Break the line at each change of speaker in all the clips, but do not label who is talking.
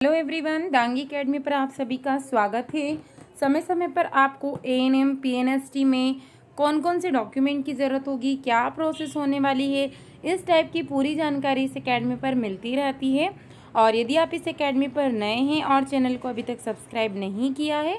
Hello everyone, Dangi academy पर आप सभी का स्वागत है। समय समय पर आपको एएनएम पीएनएसटी में कौन कौन से डॉक्यूमेंट की ज़रूरत होगी, क्या प्रोसेस होने वाली है, इस टाइप की पूरी जानकारी इस एकेडमी पर मिलती रहती है। और यदि आप इस एकेडमी पर नए हैं और चैनल को अभी तक सब्सक्राइब नहीं किया है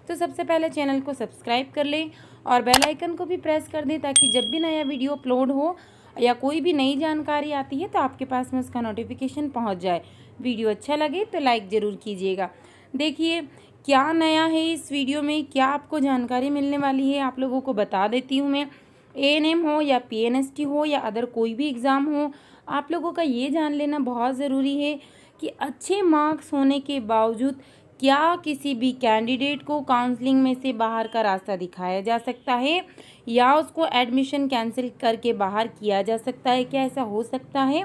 तो सबसे पहले चैनल को सब्सक्राइब कर लें और बेल आइकन को भी प्रेस कर दें ताकि जब भी नया वीडियो अपलोड हो या कोई भी नई जानकारी आती है तो आपके पास में उसका नोटिफिकेशन पहुंच जाए। वीडियो अच्छा लगे तो लाइक ज़रूर कीजिएगा। देखिए क्या नया है इस वीडियो में, क्या आपको जानकारी मिलने वाली है आप लोगों को बता देती हूँ मैं। एएनएम हो या पीएनएसटी हो या अदर कोई भी एग्ज़ाम हो, आप लोगों का ये जान लेना बहुत ज़रूरी है कि अच्छे मार्क्स होने के बावजूद क्या किसी भी कैंडिडेट को काउंसलिंग में से बाहर का रास्ता दिखाया जा सकता है या उसको एडमिशन कैंसिल करके बाहर किया जा सकता है। क्या ऐसा हो सकता है?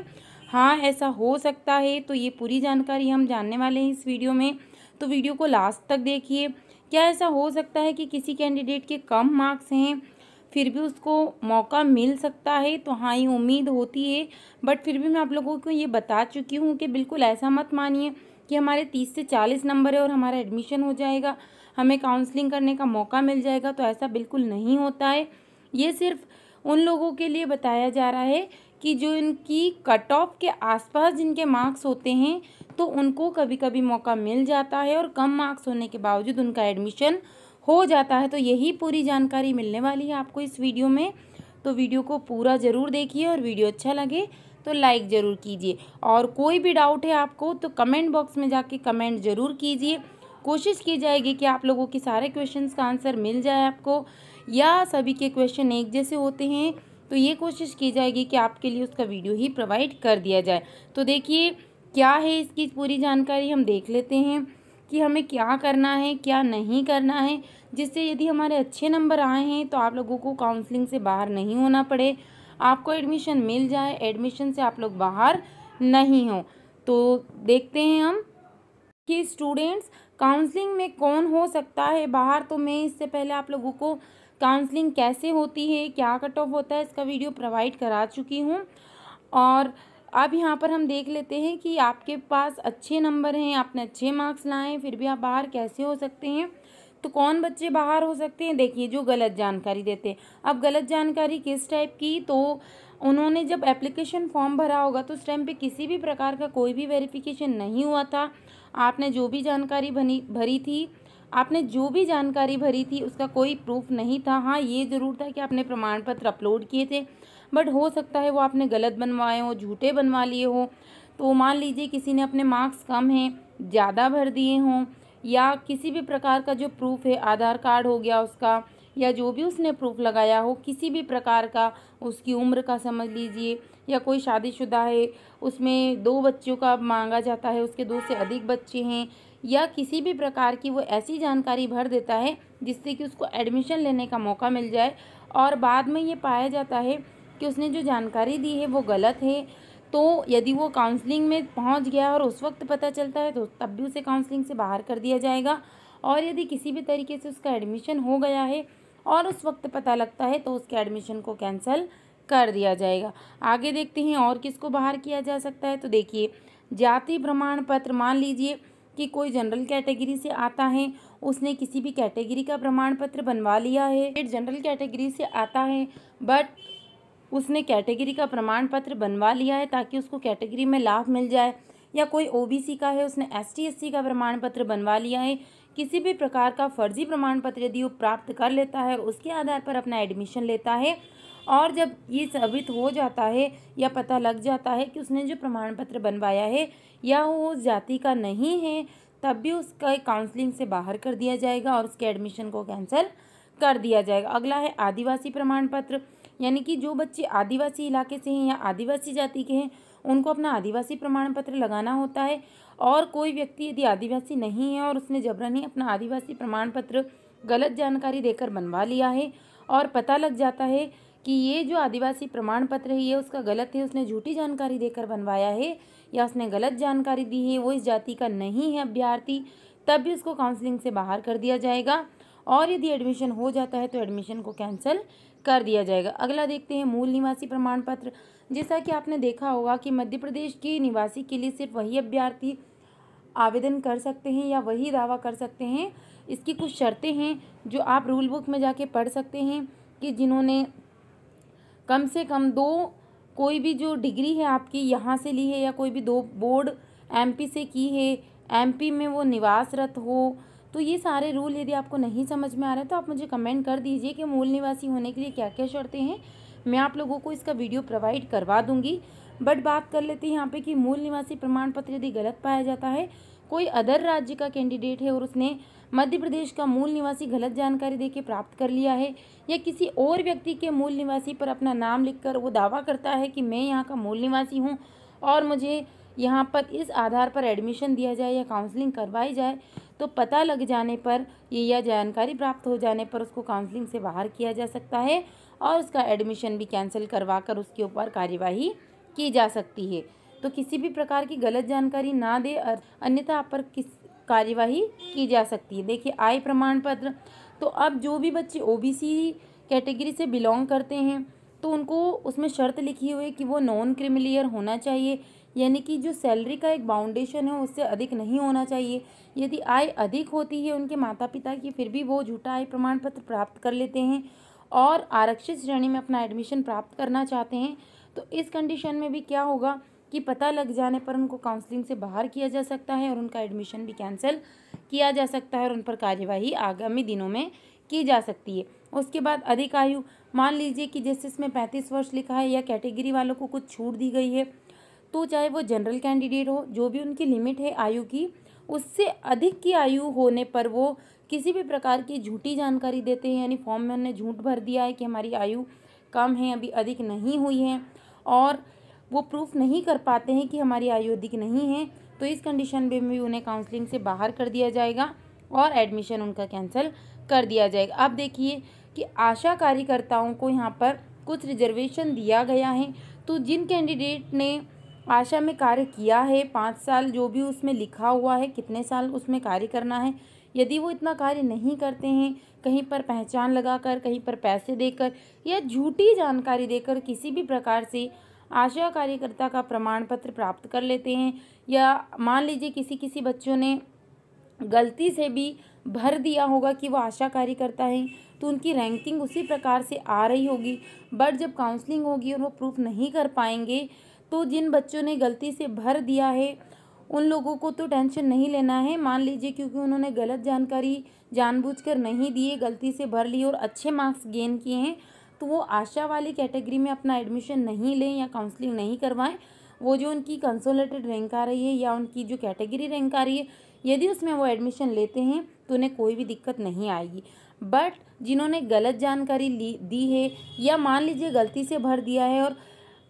हाँ, ऐसा हो सकता है। तो ये पूरी जानकारी हम जानने वाले हैं इस वीडियो में, तो वीडियो को लास्ट तक देखिए। क्या ऐसा हो सकता है कि किसी कैंडिडेट के कम मार्क्स हैं फिर भी उसको मौका मिल सकता है? तो हाँ, ये उम्मीद होती है, बट फिर भी मैं आप लोगों को ये बता चुकी हूँ कि बिल्कुल ऐसा मत मानिए कि हमारे 30 से 40 नंबर है और हमारा एडमिशन हो जाएगा, हमें काउंसलिंग करने का मौका मिल जाएगा। तो ऐसा बिल्कुल नहीं होता है। ये सिर्फ उन लोगों के लिए बताया जा रहा है कि जो इनकी कट ऑफ के आसपास जिनके मार्क्स होते हैं तो उनको कभी कभी मौका मिल जाता है और कम मार्क्स होने के बावजूद उनका एडमिशन हो जाता है। तो यही पूरी जानकारी मिलने वाली है आपको इस वीडियो में। तो वीडियो को पूरा ज़रूर देखिए और वीडियो अच्छा लगे तो लाइक ज़रूर कीजिए। और कोई भी डाउट है आपको तो कमेंट बॉक्स में जाके कमेंट ज़रूर कीजिए। कोशिश की जाएगी कि आप लोगों के सारे क्वेश्चंस का आंसर मिल जाए आपको, या सभी के क्वेश्चन एक जैसे होते हैं तो ये कोशिश की जाएगी कि आपके लिए उसका वीडियो ही प्रोवाइड कर दिया जाए। तो देखिए क्या है इसकी पूरी जानकारी हम देख लेते हैं कि हमें क्या करना है क्या नहीं करना है, जिससे यदि हमारे अच्छे नंबर आए हैं तो आप लोगों को काउंसलिंग से बाहर नहीं होना पड़े, आपको एडमिशन मिल जाए, एडमिशन से आप लोग बाहर नहीं हो। तो देखते हैं हम कि स्टूडेंट्स काउंसलिंग में कौन हो सकता है बाहर। तो मैं इससे पहले आप लोगों को काउंसलिंग कैसे होती है, क्या कट ऑफ होता है, इसका वीडियो प्रोवाइड करा चुकी हूँ। और अब यहाँ पर हम देख लेते हैं कि आपके पास अच्छे नंबर हैं, आपने अच्छे मार्क्स लाए हैं, फिर भी आप बाहर कैसे हो सकते हैं। तो कौन बच्चे बाहर हो सकते हैं? देखिए, जो गलत जानकारी देते हैं। अब गलत जानकारी किस टाइप की? तो उन्होंने जब एप्लीकेशन फॉर्म भरा होगा तो उस टाइम पे किसी भी प्रकार का कोई भी वेरिफिकेशन नहीं हुआ था। आपने जो भी जानकारी भरी थी उसका कोई प्रूफ नहीं था। हाँ, ये ज़रूर था कि आपने प्रमाण पत्र अपलोड किए थे, बट हो सकता है वो आपने गलत बनवाए हो, झूठे बनवा लिए हो। तो मान लीजिए किसी ने अपने मार्क्स कम हैं, ज़्यादा भर दिए हों, या किसी भी प्रकार का जो प्रूफ है, आधार कार्ड हो गया उसका, या जो भी उसने प्रूफ लगाया हो किसी भी प्रकार का, उसकी उम्र का समझ लीजिए, या कोई शादीशुदा है उसमें 2 बच्चों का मांगा जाता है, उसके 2 से अधिक बच्चे हैं, या किसी भी प्रकार की वो ऐसी जानकारी भर देता है जिससे कि उसको एडमिशन लेने का मौका मिल जाए और बाद में ये पाया जाता है कि उसने जो जानकारी दी है वो गलत है। तो यदि वो काउंसलिंग में पहुंच गया और उस वक्त पता चलता है तो तब भी उसे काउंसलिंग से बाहर कर दिया जाएगा। और यदि किसी भी तरीके से उसका एडमिशन हो गया है और उस वक्त पता लगता है तो उसके एडमिशन को कैंसिल कर दिया जाएगा। आगे देखते हैं और किसको बाहर किया जा सकता है। तो देखिए, जाति प्रमाण पत्र, मान लीजिए कि कोई जनरल कैटेगरी से आता है, उसने किसी भी कैटेगरी का प्रमाण पत्र बनवा लिया है, जनरल कैटेगरी से आता है बट उसने कैटेगरी का प्रमाण पत्र बनवा लिया है ताकि उसको कैटेगरी में लाभ मिल जाए, या कोई ओबीसी का है उसने एसटी एससी का प्रमाण पत्र बनवा लिया है। किसी भी प्रकार का फर्जी प्रमाण पत्र यदि वो प्राप्त कर लेता है और उसके आधार पर अपना एडमिशन लेता है, और जब ये साबित हो जाता है या पता लग जाता है कि उसने जो प्रमाण पत्र बनवाया है या वो उस जाति का नहीं है, तब भी उसका काउंसलिंग से बाहर कर दिया जाएगा और उसके एडमिशन को कैंसिल कर दिया जाएगा। अगला है आदिवासी प्रमाण पत्र, यानी कि जो बच्चे आदिवासी इलाके से हैं या आदिवासी जाति के हैं उनको अपना आदिवासी प्रमाण पत्र लगाना होता है। और कोई व्यक्ति यदि आदिवासी नहीं है और उसने जबरन अपना आदिवासी प्रमाण पत्र गलत जानकारी देकर बनवा लिया है और पता लग जाता है कि ये जो आदिवासी प्रमाण पत्र है ये उसका गलत है, उसने झूठी जानकारी देकर बनवाया है या उसने गलत जानकारी दी है, वो इस जाति का नहीं है अभ्यर्थी, तब भी उसको काउंसलिंग से बाहर कर दिया जाएगा। और यदि एडमिशन हो जाता है तो एडमिशन को कैंसिल कर दिया जाएगा। अगला देखते हैं मूल निवासी प्रमाण पत्र। जैसा कि आपने देखा होगा कि मध्य प्रदेश के निवासी के लिए सिर्फ वही अभ्यर्थी आवेदन कर सकते हैं या वही दावा कर सकते हैं। इसकी कुछ शर्तें हैं जो आप रूल बुक में जाके पढ़ सकते हैं कि जिन्होंने कम से कम 2 कोई भी जो डिग्री है आपकी यहाँ से ली है या कोई भी 2 बोर्ड एमपी से की है, एमपी में वो निवासरत हो। तो ये सारे रूल यदि आपको नहीं समझ में आ रहा है तो आप मुझे कमेंट कर दीजिए कि मूल निवासी होने के लिए क्या क्या शर्तें हैं। मैं आप लोगों को इसका वीडियो प्रोवाइड करवा दूंगी। बट बात कर लेते हैं यहाँ पे कि मूल निवासी प्रमाण पत्र यदि गलत पाया जाता है, कोई अदर राज्य का कैंडिडेट है और उसने मध्य प्रदेश का मूल निवासी गलत जानकारी देके प्राप्त कर लिया है, या किसी और व्यक्ति के मूल निवासी पर अपना नाम लिखकर वो दावा करता है कि मैं यहाँ का मूल निवासी हूँ और मुझे यहाँ पर इस आधार पर एडमिशन दिया जाए या काउंसलिंग करवाई जाए, तो पता लग जाने पर ये या जानकारी प्राप्त हो जाने पर उसको काउंसलिंग से बाहर किया जा सकता है और उसका एडमिशन भी कैंसिल करवा कर उसके ऊपर कार्यवाही की जा सकती है। तो किसी भी प्रकार की गलत जानकारी ना दे, अन्यथा आप पर किस कार्यवाही की जा सकती है। देखिए आय प्रमाण पत्र, तो अब जो भी बच्चे ओबीसी कैटेगरी से बिलोंग करते हैं तो उनको उसमें शर्त लिखी हुई है कि वो नॉन क्रिमिलियर होना चाहिए, यानी कि जो सैलरी का एक बाउंडेशन है उससे अधिक नहीं होना चाहिए। यदि आय अधिक होती है उनके माता पिता की, फिर भी वो झूठा आय प्रमाण पत्र प्राप्त कर लेते हैं और आरक्षित श्रेणी में अपना एडमिशन प्राप्त करना चाहते हैं, तो इस कंडीशन में भी क्या होगा कि पता लग जाने पर उनको काउंसलिंग से बाहर किया जा सकता है और उनका एडमिशन भी कैंसिल किया जा सकता है और उन पर कार्यवाही आगामी दिनों में की जा सकती है। उसके बाद अधिक आयु, मान लीजिए कि जैसे इसमें 35 वर्ष लिखा है या कैटेगरी वालों को कुछ छूट दी गई है, तो चाहे वो जनरल कैंडिडेट हो, जो भी उनकी लिमिट है आयु की, उससे अधिक की आयु होने पर वो किसी भी प्रकार की झूठी जानकारी देते हैं, यानी फॉर्म में उन्होंने झूठ भर दिया है कि हमारी आयु कम है, अभी अधिक नहीं हुई है, और वो प्रूफ नहीं कर पाते हैं कि हमारी आयु अधिक नहीं है, तो इस कंडीशन में भी उन्हें काउंसलिंग से बाहर कर दिया जाएगा और एडमिशन उनका कैंसिल कर दिया जाएगा। अब देखिए कि आशा कार्यकर्ताओं को यहाँ पर कुछ रिजर्वेशन दिया गया है, तो जिन कैंडिडेट ने आशा में कार्य किया है 5 साल, जो भी उसमें लिखा हुआ है कितने साल उसमें कार्य करना है, यदि वो इतना कार्य नहीं करते हैं, कहीं पर पहचान लगाकर, कहीं पर पैसे देकर या झूठी जानकारी देकर किसी भी प्रकार से आशा कार्यकर्ता का प्रमाण पत्र प्राप्त कर लेते हैं, या मान लीजिए किसी बच्चों ने गलती से भी भर दिया होगा कि वो आशा कार्यकर्ता हैं, तो उनकी रैंकिंग उसी प्रकार से आ रही होगी, बट जब काउंसलिंग होगी और वो प्रूफ नहीं कर पाएंगे, तो जिन बच्चों ने गलती से भर दिया है उन लोगों को तो टेंशन नहीं लेना है। मान लीजिए क्योंकि उन्होंने गलत जानकारी जानबूझकर नहीं दी, गलती से भर ली और अच्छे मार्क्स गेन किए हैं, तो वो आशा वाली कैटेगरी में अपना एडमिशन नहीं लें या काउंसलिंग नहीं करवाएं। वो जो उनकी कंसोलिडेटेड रैंक आ रही है या उनकी जो कैटेगरी रैंक आ रही है, यदि उसमें वो एडमिशन लेते हैं तो उन्हें कोई भी दिक्कत नहीं आएगी। बट जिन्होंने गलत जानकारी दी है या मान लीजिए गलती से भर दिया है और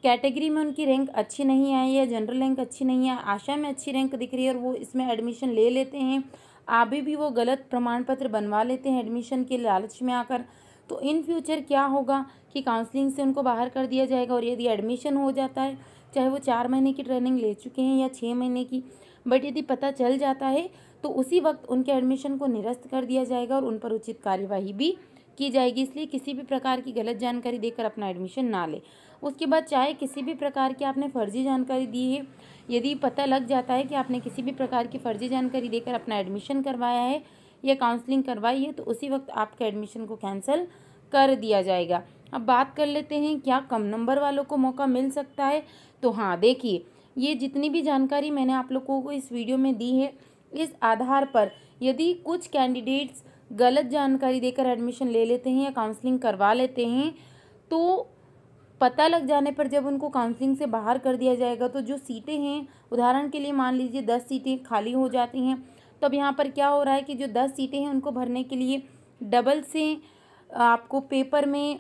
कैटेगरी में उनकी रैंक अच्छी नहीं आई या जनरल रैंक अच्छी नहीं है, आशा में अच्छी रैंक दिख रही है और वो इसमें एडमिशन ले लेते हैं, अभी भी वो गलत प्रमाण पत्र बनवा लेते हैं एडमिशन के लालच में आकर, तो इन फ्यूचर क्या होगा कि काउंसलिंग से उनको बाहर कर दिया जाएगा। और यदि एडमिशन हो जाता है, चाहे वो 4 महीने की ट्रेनिंग ले चुके हैं या 6 महीने की, बट यदि पता चल जाता है तो उसी वक्त उनके एडमिशन को निरस्त कर दिया जाएगा और उन पर उचित कार्यवाही भी की जाएगी। इसलिए किसी भी प्रकार की गलत जानकारी देकर अपना एडमिशन ना ले। उसके बाद चाहे किसी भी प्रकार की आपने फर्जी जानकारी दी है, यदि पता लग जाता है कि आपने किसी भी प्रकार की फर्जी जानकारी देकर अपना एडमिशन करवाया है या काउंसलिंग करवाई है, तो उसी वक्त आपके एडमिशन को कैंसिल कर दिया जाएगा। अब बात कर लेते हैं क्या कम नंबर वालों को मौका मिल सकता है। तो हाँ, देखिए ये जितनी भी जानकारी मैंने आप लोगों को इस वीडियो में दी है, इस आधार पर यदि कुछ कैंडिडेट्स गलत जानकारी देकर एडमिशन ले लेते हैं या काउंसलिंग करवा लेते हैं, तो पता लग जाने पर जब उनको काउंसलिंग से बाहर कर दिया जाएगा, तो जो सीटें हैं, उदाहरण के लिए मान लीजिए 10 सीटें खाली हो जाती हैं, तो अब यहाँ पर क्या हो रहा है कि जो 10 सीटें हैं उनको भरने के लिए डबल से आपको पेपर में,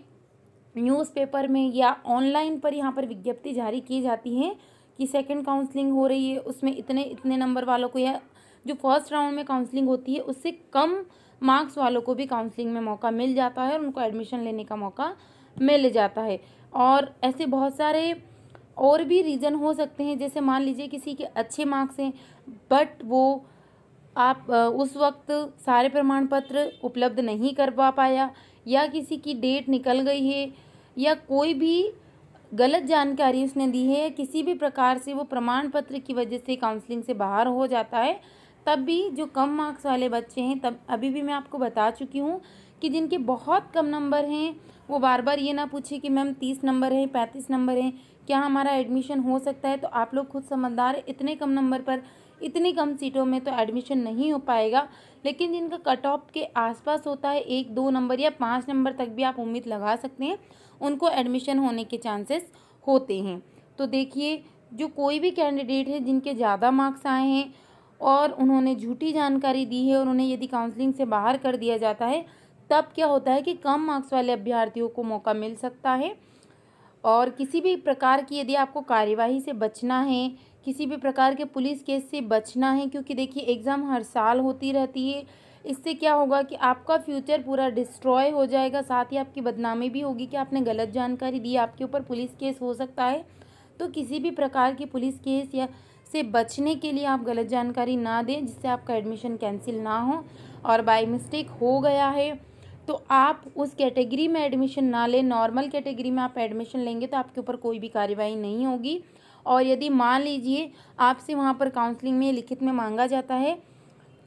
न्यूज़पेपर में या ऑनलाइन पर यहाँ पर विज्ञप्ति जारी की जाती है कि सेकंड काउंसलिंग हो रही है, उसमें इतने नंबर वालों को, या जो फर्स्ट राउंड में काउंसलिंग होती है उससे कम मार्क्स वालों को भी काउंसलिंग में मौका मिल जाता है और उनको एडमिशन लेने का मौका मिल जाता है। और ऐसे बहुत सारे और भी रीज़न हो सकते हैं, जैसे मान लीजिए किसी के अच्छे मार्क्स हैं बट वो आप उस वक्त सारे प्रमाण पत्र उपलब्ध नहीं करवा पाया, या किसी की डेट निकल गई है, या कोई भी गलत जानकारी उसने दी है, किसी भी प्रकार से वो प्रमाण पत्र की वजह से काउंसलिंग से बाहर हो जाता है, तब भी जो कम मार्क्स वाले बच्चे हैं, तब अभी भी मैं आपको बता चुकी हूँ कि जिनके बहुत कम नंबर हैं वो बार बार ये ना पूछे कि मैम 30 नंबर हैं, 35 नंबर हैं, क्या हमारा एडमिशन हो सकता है। तो आप लोग खुद समझदार हैं, इतने कम नंबर पर इतनी कम सीटों में तो एडमिशन नहीं हो पाएगा। लेकिन जिनका कट ऑफ के आसपास होता है, 1-2 नंबर या 5 नंबर तक भी आप उम्मीद लगा सकते हैं, उनको एडमिशन होने के चांसेस होते हैं। तो देखिए, जो कोई भी कैंडिडेट है जिनके ज़्यादा मार्क्स आए हैं और उन्होंने झूठी जानकारी दी है और उन्हें यदि काउंसलिंग से बाहर कर दिया जाता है, तब क्या होता है कि कम मार्क्स वाले अभ्यर्थियों को मौका मिल सकता है। और किसी भी प्रकार की यदि आपको कार्यवाही से बचना है, किसी भी प्रकार के पुलिस केस से बचना है, क्योंकि देखिए एग्ज़ाम हर साल होती रहती है, इससे क्या होगा कि आपका फ्यूचर पूरा डिस्ट्रॉय हो जाएगा, साथ ही आपकी बदनामी भी होगी कि आपने गलत जानकारी दी, आपके ऊपर पुलिस केस हो सकता है। तो किसी भी प्रकार की पुलिस केस या से बचने के लिए आप गलत जानकारी ना दें, जिससे आपका एडमिशन कैंसिल ना हो। और बाय मिस्टेक हो गया है तो आप उस कैटेगरी में एडमिशन ना लें, नॉर्मल कैटेगरी में आप एडमिशन लेंगे तो आपके ऊपर कोई भी कार्रवाई नहीं होगी। और यदि मान लीजिए आपसे वहाँ पर काउंसलिंग में लिखित में मांगा जाता है,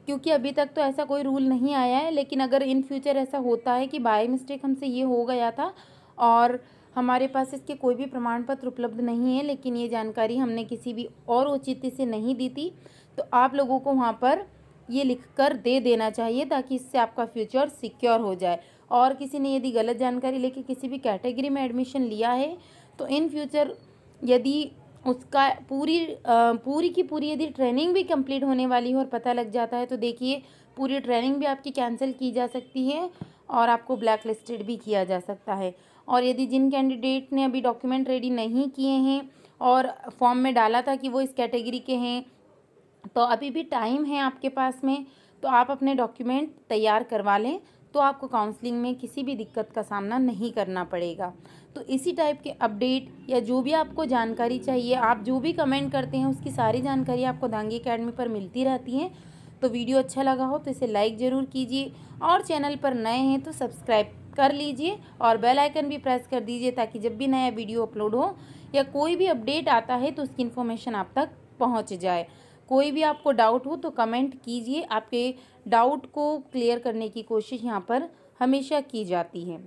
क्योंकि अभी तक तो ऐसा कोई रूल नहीं आया है, लेकिन अगर इन फ्यूचर ऐसा होता है कि बाय मिस्टेक हमसे ये हो गया था और हमारे पास इसके कोई भी प्रमाण पत्र उपलब्ध नहीं है, लेकिन ये जानकारी हमने किसी भी और औचित्य से नहीं दी थी, तो आप लोगों को वहाँ पर ये लिख कर दे देना चाहिए, ताकि इससे आपका फ्यूचर सिक्योर हो जाए। और किसी ने यदि गलत जानकारी लेके किसी भी कैटेगरी में एडमिशन लिया है, तो इन फ्यूचर यदि उसका पूरी की पूरी यदि ट्रेनिंग भी कंप्लीट होने वाली हो और पता लग जाता है, तो देखिए पूरी ट्रेनिंग भी आपकी कैंसिल की जा सकती है और आपको ब्लैक लिस्टेड भी किया जा सकता है। और यदि जिन कैंडिडेट ने अभी डॉक्यूमेंट रेडी नहीं किए हैं और फॉर्म में डाला था कि वो इस कैटेगरी के हैं, तो अभी भी टाइम है आपके पास में, तो आप अपने डॉक्यूमेंट तैयार करवा लें, तो आपको काउंसलिंग में किसी भी दिक्कत का सामना नहीं करना पड़ेगा। तो इसी टाइप के अपडेट या जो भी आपको जानकारी चाहिए, आप जो भी कमेंट करते हैं उसकी सारी जानकारी आपको दांगी एकेडमी पर मिलती रहती है। तो वीडियो अच्छा लगा हो तो इसे लाइक ज़रूर कीजिए और चैनल पर नए हैं तो सब्सक्राइब कर लीजिए और बेल आइकन भी प्रेस कर दीजिए, ताकि जब भी नया वीडियो अपलोड हो या कोई भी अपडेट आता है तो उसकी इन्फॉर्मेशन आप तक पहुँच जाए। कोई भी आपको डाउट हो तो कमेंट कीजिए, आपके डाउट को क्लियर करने की कोशिश यहाँ पर हमेशा की जाती है।